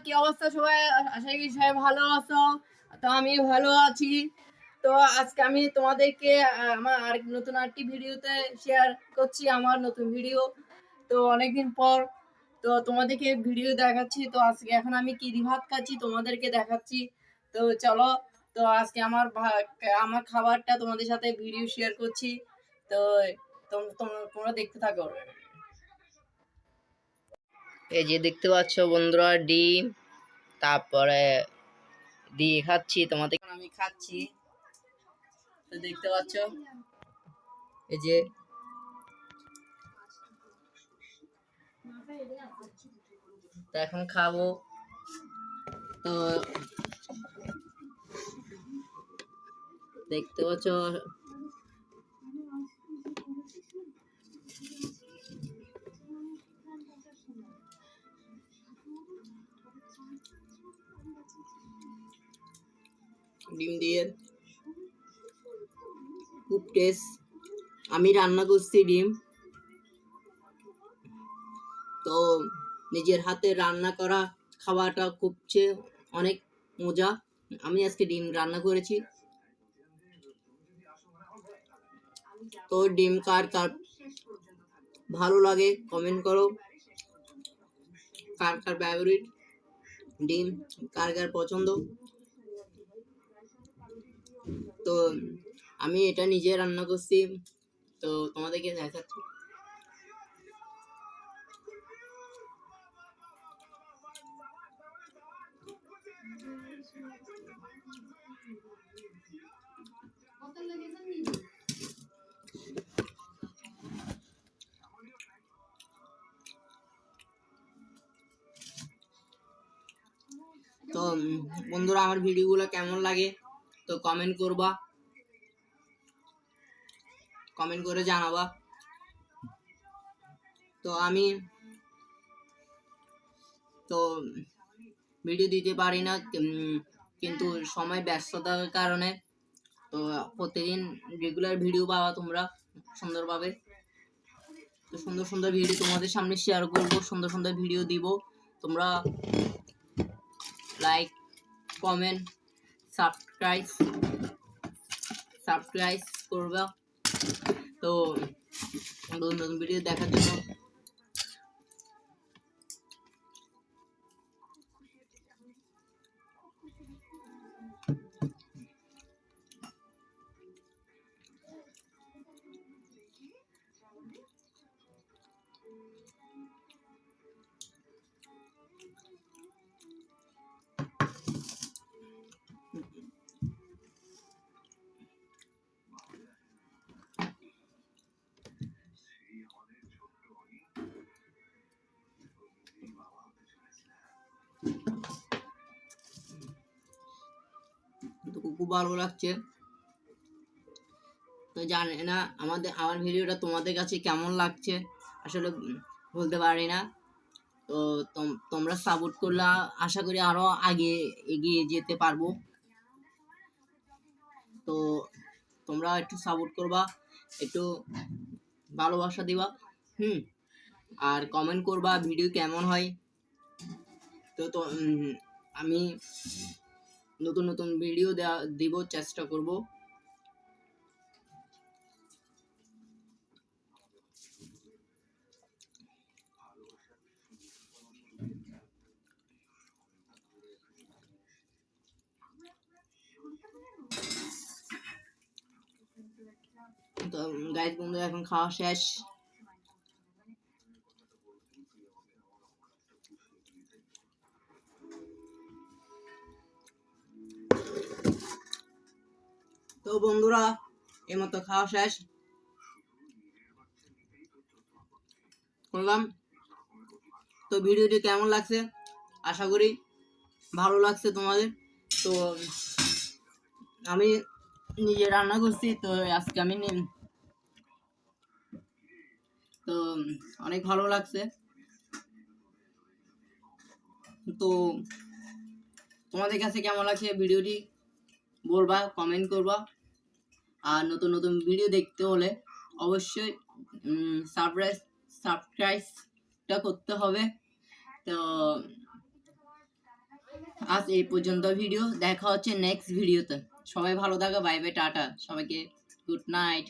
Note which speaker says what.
Speaker 1: কি অবস্থা সবাই? আশা করি সবাই ভালো আছো। তো আমি ভালো আছি। তো আজকে আমি তোমাদেরকে আমার নতুন আরেকটি ভিডিওতে শেয়ার করছি, আমার নতুন ভিডিও। তো অনেকদিন পর তো তোমাদেরকে ভিডিও দেখাচ্ছি। তো আজকে এখন আমি কি ভাত খাচ্ছি তোমাদেরকে দেখাচ্ছি। তো চলো, তো আজকে আমার খাবারটা তোমাদের সাথে ভিডিও শেয়ার করছি। তো তোমরা দেখতে থাকো। এই যে দেখতে পাচ্ছ বন্ধুরা, ডিম, তারপরে দিয়ে খাচ্ছি তোমাদের, আমি খাচ্ছি। তো দেখতে পাচ্ছ এই যে তো এখন খাবো। তো দেখতে পাচ্ছ ডিম দিয়ে খুব টেস্ট। আমি রান্না করছি ডিম। তো নিজের হাতে রান্না করা খাওয়াটা খুব অনেক মজা। আমি আজকে ডিম রান্না করেছি। তো ডিম কার কার ভালো লাগে কমেন্ট করো। কার কার ফেভারিট ডিম, কার কার পছন্দ। তো আমি এটা নিজে রান্না করছি, তো তোমাদেরকে দেখাচ্ছি। তো বন্ধুরা, আমার ভিডিওগুলো কেমন লাগে তো কমেন্ট করবা, কমেন্ট করে জানাবা। তো আমি তো ভিডিও দিতে পারি না, কিন্তু সময় ব্যস্ততার কারণে। তো প্রতিদিন রেগুলার ভিডিও পাওয়া তোমরা সুন্দরভাবে। তো সুন্দর সুন্দর ভিডিও তোমাদের সামনে শেয়ার করবো, সুন্দর সুন্দর ভিডিও দিব। তোমরা লাইক, কমেন্ট, সাবস্ক্রাইব করবা। তো নতুন নতুন ভিডিও দেখার জন্য। খুব ভালো লাগছে। তো জানি না আমার ভিডিওটা তোমাদের কাছে কেমন লাগছে, আসলে বলতে পারি না। তো তোমরা সাপোর্ট করলে আশা করি আরো আগে এগিয়ে যেতে পারবো। তো তোমরা একটু সাপোর্ট করবা, একটু ভালোবাসা দিবা, আর কমেন্ট করবা ভিডিও কেমন হয়। তো আমি নতুন নতুন ভিডিও দিব চেষ্টা করব। তো গাইস বন্ধু, এখন খাওয়া শেষ। তো বন্ধুরা, এই মতো খাওয়া শেষ করলাম। তো ভিডিওটি কেমন লাগছে, আশা করি ভালো লাগছে তোমাদের। তো আমি নিজে রান্না করছি, তো আজকে আমি তো অনেক ভালো লাগছে। তো তোমাদের কাছে কেমন লাগছে ভিডিওটি বলবা, কমেন্ট করবা। আর নতুন নতুন ভিডিও দেখতে হলে অবশ্যই সাবস্ক্রাইবটা করতে হবে। তো আজ এই পর্যন্ত ভিডিও, দেখা হচ্ছে নেক্সট ভিডিওতে। সবাই ভালো থাকো, বাই বাই, টাটা সবাইকে, গুড নাইট।